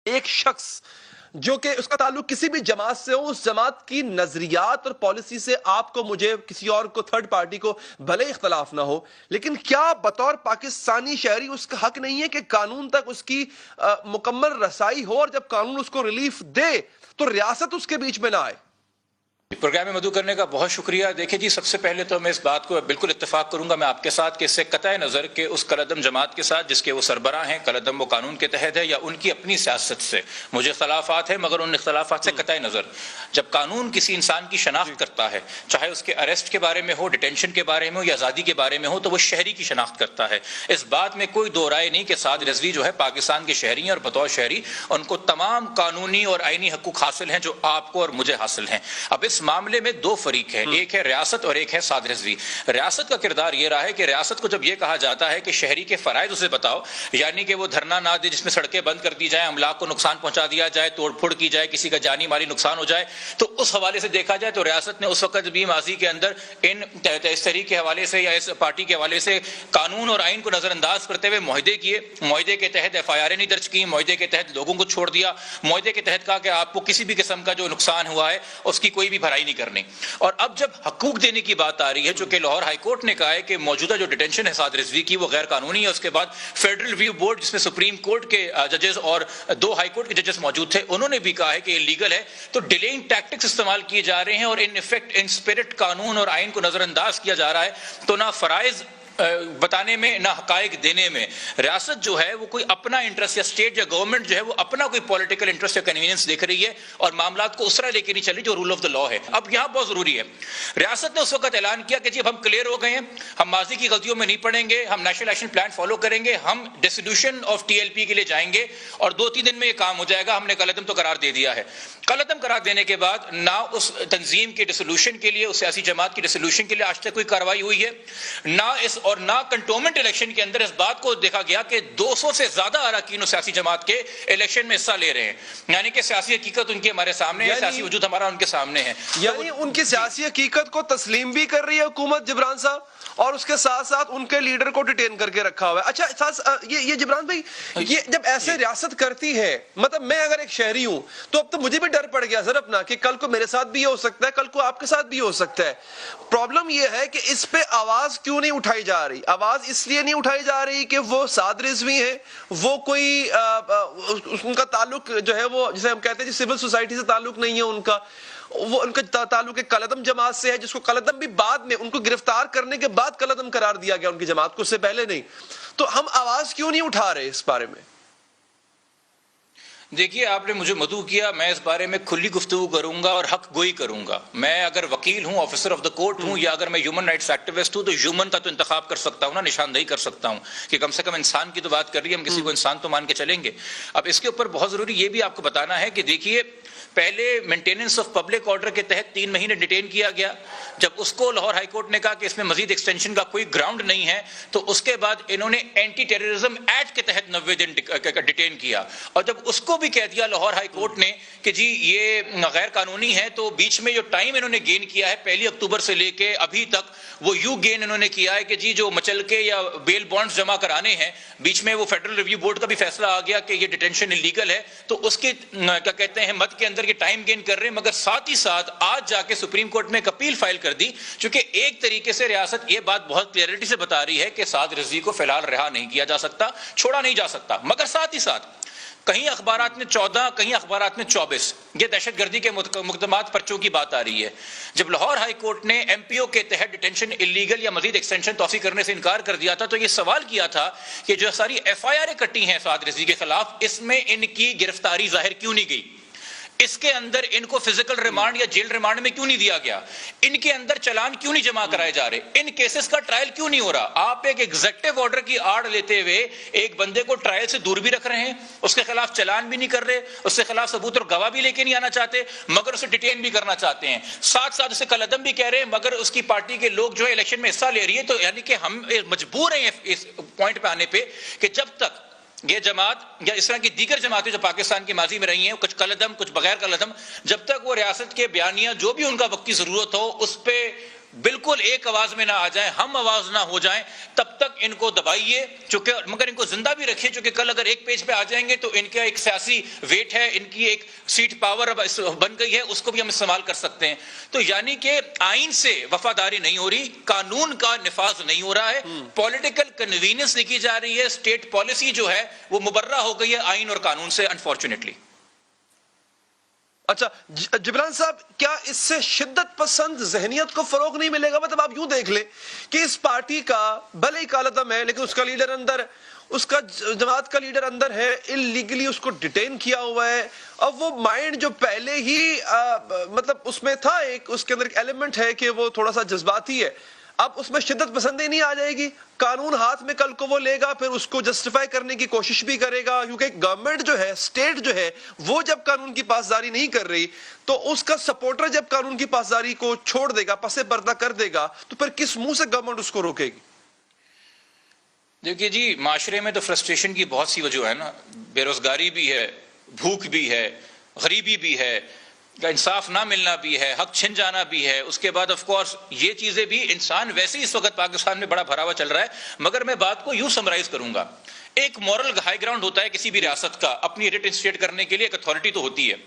ایک شخص جو کہ اس کا تعلق کسی بھی جماعت سے ہو، اس جماعت کی نظریات اور پالیسی سے آپ کو، مجھے، کسی اور کو، تھرڈ پارٹی کو بھلے اختلاف نہ ہو، لیکن کیا بطور پاکستانی شہری اس کا حق نہیں ہے کہ قانون تک اس کی مکمل رسائی ہو، اور جب قانون اس کو ریلیف دے تو ریاست اس کے بیچ میں نہ آئے؟ پروگرام میں مدعو کرنے کا بہت شکریہ۔ دیکھیں جی، سب سے پہلے تو میں اس بات کو بالکل اتفاق کروں گا میں آپ کے ساتھ کہ اس سے قطع نظر کہ اس کالعدم جماعت کے ساتھ جس کے وہ سربراہ ہیں، کالعدم وہ قانون کے تحت ہے یا ان کی اپنی سیاست سے مجھے اختلافات ہیں، مگر ان اختلافات سے قطع نظر جب قانون کسی انسان کی شناخت کرتا ہے، چاہے اس کے اریسٹ کے بارے میں ہو، ڈیٹینشن کے بارے میں ہو یا آزادی کے بارے میں ہو، تو وہ شہری کی شناخت کرتا ہے۔ اس بات میں کوئی دو رائے نہیں کہ سعد رضوی جو ہے پاکستان کے شہری ہیں، اور بطور شہری ان کو تمام قانونی اور آئینی حقوق حاصل ہیں جو آپ کو اور مجھے حاصل ہیں۔ اب اس معاملے میں دو فریق ہے، ایک ہے ریاست اور ایک ہے سعد رضوی۔ ریاست کا کردار یہ رہا ہے کہ ریاست کو جب یہ کہا جاتا ہے کہ شہری کے فرائض اسے بتاؤ، یعنی کہ وہ دھرنا نہ دے جس میں سڑکیں بند کر دی جائیں، املاک کو نقصان پہنچا دیا جائے، توڑ پھوڑ کی جائے، کسی کا جانی مالی نقصان ہو جائے، تو اس حوالے سے دیکھا جائے تو ریاست نے اس وقت بھی ماضی کے اندر اس تحریک کے حوالے سے یا اس پارٹی کے حوالے سے قانون اور آئین کو نظر انداز کرتے ہوئے معاہدے کیے، معاہدے کے تحت FIR نہیں درج کی، معاہدے کے تحت لوگوں کو چھوڑ دیا، معاہدے کے تحت کہا کہ آپ کو کسی بھی قسم کا جو نقصان ہوا ہے اس کی کوئی بھی بھرائی نہیں کرنی۔ اور اب جب حقوق دینے کی بات آ رہی ہے، جو کہ لاہور ہائی کورٹ نے کہا ہے کہ موجودہ جو ڈیٹینشن ہے سعد رضوی کی وہ غیر قانونی ہے، اس کے بعد فیڈرل ریویو بورڈ جس میں سپریم کورٹ کے ججز اور 2 ہائی کورٹ کے ججز موجود تھے، انہوں نے بھی کہا ہے کہ یہ لیگل ہے، تو ڈیلینگ ٹیکٹکس استعمال کیے جا رہے ہیں اور ان ایفیکٹ ان اسپرٹ قانون اور آئین کو نظر انداز کیا جا رہا ہے، تو نہ فرائض بتانے میں نہ حقائق دینے میں ریاست جو ہے وہ کوئی اپنا انٹرسٹ یا اسٹیٹ یا گورنمنٹ جو ہے وہ اپنا کوئی پولیٹیکل انٹرسٹ یا کنوینئنس دیکھ رہی ہے اور معاملات کو اس طرح لے کے نہیں چلی جو رول آف دا لا ہے۔ اب یہاں بہت ضروری ہے، ریاست نے اس وقت اعلان کیا کہ جی اب ہم کلیئر ہو گئے ہیں، ہم ماضی کی غلطیوں میں نہیں پڑیں گے، ہم نیشنل ایکشن پلان فالو کریں گے، ہم ڈیسولوشن آف TLP کے لیے جائیں گے اور 2-3 دن میں یہ کام ہو جائے گا، ہم نے کالعدم تو قرار دے دیا ہے۔ کالعدم قرار دینے کے بعد نہ اس تنظیم کے ڈیسولوشن کے لیے، اس سیاسی جماعت کی ڈیسولوشن کے لیے آج تک کوئی کارروائی ہوئی ہے، نہ کنٹونمنٹ الیکشن کے اندر اس بات کو دیکھا گیا کہ 200 سے زیادہ اراکین سیاسی جماعت کے الیکشن میں حصہ لے رہے ہیں، یعنی کہ سیاسی حقیقت ان کی ہمارے سامنے ہے، سیاسی وجود ہمارا ان کے سامنے ہے، یعنی ان کی سیاسی حقیقت کو تسلیم بھی کر رہی ہے حکومت جبران صاحب، اور اس کے ساتھ ساتھ ان کے لیڈر کو ڈیٹین کر کے رکھا ہوا ہے۔ اچھا یہ جبران بھائی، یہ جب ایسے ریاست کرتی ہے، مطلب میں اگر ایک شہری ہوں تو اب تو مجھے بھی ڈر پڑ گیا سر اپنا کہ کل کو میرے ساتھ بھی یہ ہو سکتا ہے، کل کو آپ کے ساتھ بھی ہو سکتا ہے۔ پرابلم یہ ہے کہ اس پہ آواز کیوں نہیں اٹھائی جا رہی؟ آواز اس لیے نہیں اٹھائی جا رہی کہ وہ سعد رضوی ہیں، وہ کوئی ان کا تعلق جو ہے وہ جسے ہم کہتے ہیں سول سوسائٹی سے تعلق نہیں ہے ان کا، وہ ان کا تعلق ایک کالعدم جماعت سے ہے، جس کو کالعدم بھی بعد میں ان کو گرفتار کرنے کے بعد کالعدم قرار دیا گیا ان کی جماعت کو، اس سے پہلے نہیں۔ تو ہم آواز کیوں نہیں اٹھا رہے اس بارے میں؟ دیکھیے، آپ نے مجھے مدعو کیا، میں اس بارے میں کھلی گفتگو کروں گا اور حق گوئی کروں گا۔ میں اگر وکیل ہوں، آفیسر آف دا کورٹ ہوں، یا اگر میں ہیومن رائٹس ایکٹیوسٹ ہوں تو ہیومن کا تو انتخاب کر سکتا ہوں نا، نشاندہی کر سکتا ہوں کہ کم سے کم انسان کی تو بات کر رہی ہے، ہم کسی کو انسان تو مان کے چلیں گے۔ اب اس کے اوپر بہت ضروری یہ بھی آپ کو بتانا ہے کہ دیکھیے، پہلے مینٹیننس آف پبلک آرڈر کے تحت 3 مہینے ڈیٹین کیا گیا، جب اس کو لاہور ہائی کورٹ نے کہا کہ اس میں مزید ایکسٹینشن کا کوئی گراؤنڈ نہیں ہے، تو اس کے بعد انہوں نے اینٹی ٹیررزم ایکٹ کے تحت 90 دن ڈیٹین کیا، اور جب اس کو بھی کہہ دیا لاہور ہائی کورٹ نے کہ جی یہ غیر قانونی ہے، تو بیچ میں جو ٹائم انہوں نے گین کیا ہے 1 اکتوبر سے لے کے ابھی تک، وہ یوں گین انہوں نے کیا ہے کہ جی جو مچل کے یا بیل بانڈز جمع کرانے ہیں، بیچ میں وہ فیڈرل ریویو بورڈ کا بھی فیصلہ آ گیا کہ یہ ڈیٹینشن انلیگل ہے، تو اس کے کیا کہتے ہیں مد کے اندر یہ ٹائم گین کر رہے ہیں، مگر ساتھ ہی ساتھ آج جا کے سپریم کورٹ میں ایک اپیل فائل کر دی، چونکہ ایک طریقے سے ریاست یہ بات بہت کلیئرٹی سے بتا رہی ہے کہ سعد رضوی کو فی الحال رہا نہیں کیا جا سکتا، چھوڑا نہیں جا سکتا، مگر ساتھ ہی ساتھ کہیں اخبارات میں 14، کہیں اخبارات میں 24 یہ دہشت گردی کے مقدمات پرچوں کی بات آ رہی ہے۔ جب لاہور ہائی کورٹ نے MPO کے تحت ڈیٹینشن انلیگل یا مزید ایکسٹینشن توسیع کرنے سے انکار کر دیا تھا، تو یہ سوال کیا تھا کہ جو ساری FIR کٹی ہیں سعد رضوی کے خلاف، اس میں ان کی گرفتاری ظاہر کیوں نہیں گئی، اس کے اندر ان کو فزیکل ریمانڈ یا جیل ریمانڈ میں کیوں نہیں دیا گیا، ان کے اندر چلان کیوں نہیں جمع کرائے جا رہے، ان کیسز کا ٹرائل کیوں نہیں ہو رہا؟ آپ ایک ایگزیکٹو آرڈر کی آڑ لیتے ہوئے ایک بندے کو ٹرائل سے دور بھی رکھ رہے ہیں، اس کے خلاف چلان بھی نہیں کر رہے، اس کے خلاف ثبوت اور گواہ بھی لے کے نہیں آنا چاہتے، مگر اسے ڈیٹین بھی کرنا چاہتے ہیں، ساتھ ساتھ اسے کالعدم بھی کہہ رہے ہیں، مگر اس کی پارٹی کے لوگ جو ہے الیکشن میں حصہ لے رہی ہے۔ تو یعنی کہ ہم مجبور ہیں اس پوائنٹ پہ آنے پہ کہ جب تک یہ جماعت یا اس طرح کی دیگر جماعتیں جو پاکستان کی ماضی میں رہی ہیں، کچھ کالعدم کچھ بغیر کالعدم، جب تک وہ ریاست کے بیانیہ جو بھی ان کا وقتی ضرورت ہو اس پہ بالکل ایک آواز میں نہ آ جائیں, ہم آواز نہ ہو جائیں, تب تک ان کو دبائیے, چونکہ مگر ان کو زندہ بھی رکھیے, چونکہ کل اگر ایک پیج پہ آ جائیں گے تو ان کا ایک سیاسی ویٹ ہے, ان کی ایک سیٹ پاور اب بن گئی ہے, اس کو بھی ہم استعمال کر سکتے ہیں. تو یعنی کہ آئین سے وفاداری نہیں ہو رہی, قانون کا نفاذ نہیں ہو رہا ہے, پولیٹیکل کنوینئنس لکھی جا رہی ہے, اسٹیٹ پالیسی جو ہے وہ مبرہ ہو گئی ہے آئین اور قانون سے, انفارچونیٹلی. اچھا جبران صاحب, کیا اس سے شدت پسند ذہنیت کو فروغ نہیں ملے گا؟ مطلب آپ یوں دیکھ لیں کہ اس پارٹی کا بھلے ہی کالعدم ہے, لیکن اس کا لیڈر اندر, اس کا جماعت کا لیڈر اندر ہے, انلیگلی اس کو ڈیٹین کیا ہوا ہے. اب وہ مائنڈ جو پہلے ہی مطلب اس میں تھا, ایک اس کے اندر ایک ایلیمنٹ ہے کہ وہ تھوڑا سا جذباتی ہے, اب اس میں شدت پسندی نہیں آ جائے گی. قانون ہاتھ میں کل کو وہ لے گا, پھر اس کو جسٹیفائی کرنے کی کوشش بھی کرے گا, کیونکہ گورنمنٹ جو ہے, اسٹیٹ جو ہے, وہ جب قانون کی پاسداری نہیں کر رہی تو اس کا سپورٹر جب قانون کی پاسداری کو چھوڑ دے گا, پس پردہ کر دے گا, تو پھر کس منہ سے گورنمنٹ اس کو روکے گی؟ دیکھیے جی, معاشرے میں تو فرسٹریشن کی بہت سی وجہ ہے نا, بے روزگاری بھی ہے, بھوک بھی ہے, غریبی بھی ہے, انصاف نہ ملنا بھی ہے, حق چھن جانا بھی ہے. اس کے بعد آف کورس یہ چیزیں بھی, انسان ویسے ہی اس وقت پاکستان میں بڑا بھرا ہوا چل رہا ہے. مگر میں بات کو یوں سمرائز کروں گا, ایک مورل ہائی گراؤنڈ ہوتا ہے کسی بھی ریاست کا, اپنی ریٹ انسٹیٹ کرنے کے لیے ایک اتھارٹی تو ہوتی ہے.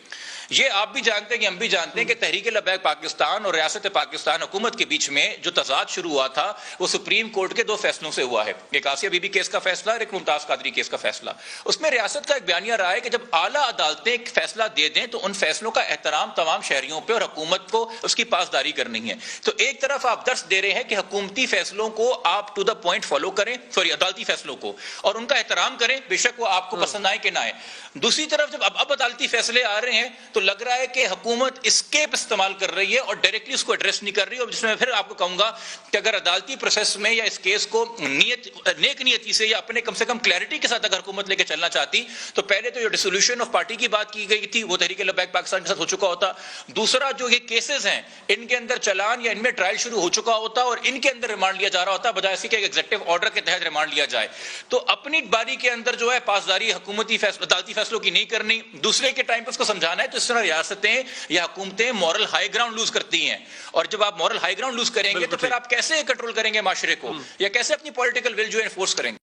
یہ آپ بھی جانتے ہیں کہ ہم بھی جانتے ہیں کہ تحریک لبیک پاکستان اور ریاست پاکستان حکومت کے بیچ میں جو تضاد شروع ہوا تھا وہ سپریم کورٹ کے 2 فیصلوں سے ہوا ہے, ایک آسیہ بی بی کیس کا فیصلہ اور ایک ممتاز قادری کیس کا فیصلہ. اس میں ریاست کا ایک بیانیہ رہا ہے کہ جب اعلیٰ عدالتیں ایک فیصلہ دے دیں تو ان فیصلوں کا احترام تمام شہریوں پہ اور حکومت کو اس کی پاسداری کرنی ہے. تو ایک طرف آپ درس دے رہے ہیں کہ حکومتی فیصلوں کو آپ ٹو دا پوائنٹ فالو کریں, عدالتی فیصلوں کو, اور ان کا احترام کریں, بے شک وہ آپ کو پسند آئے کہ نہ آئے. دوسری طرف جب اب عدالتی فیصلے آ رہے ہیں تو لگ رہا ہے کہ حکومت اسکیپ استعمال کر رہی ہے اور ڈائریکٹلی اس کو ایڈریس نہیں کر رہی. اور جس میں پھر آپ کو کہوں گا کہ اگر عدالتی پروسیس میں یا اس کیس کو نیک نیتی سے یا اپنے کم سے کم کلیئرٹی کے ساتھ اگر حکومت لے کے چلنا چاہتی تو پہلے تو یہ ڈیسولوشن آف پارٹی کی بات کی گئی تھی, وہ تحریک لبیک پاکستان کے ساتھ ہو چکا ہوتا. دوسرا جو یہ کیسز ہیں ان کے اندر چلان یا ان میں ٹرائل شروع ہو چکا ہوتا اور ان کے اندر ریمانڈ لیا جا رہا ہوتا, بجائے اسی کے ایک ایگزیکٹو آرڈر کے تحت ریمانڈ لیا جائے. تو اپنی باری کے اندر جو ہے پاسداری حکومتی عدالتی فیصلوں کی نہیں کرنی, دوسرے کے ٹائم پہ اس کو سمجھانا ہے. تو اس طرح ریاستیں یا حکومتیں مورل ہائی گراؤنڈ لوز کرتی ہیں, اور جب آپ مورل ہائی گراؤنڈ لوز کریں گے تو پھر آپ کیسے کنٹرول کریں گے معاشرے کو, یا کیسے اپنی پولیٹیکل ول جو ہے انفورس کریں گے؟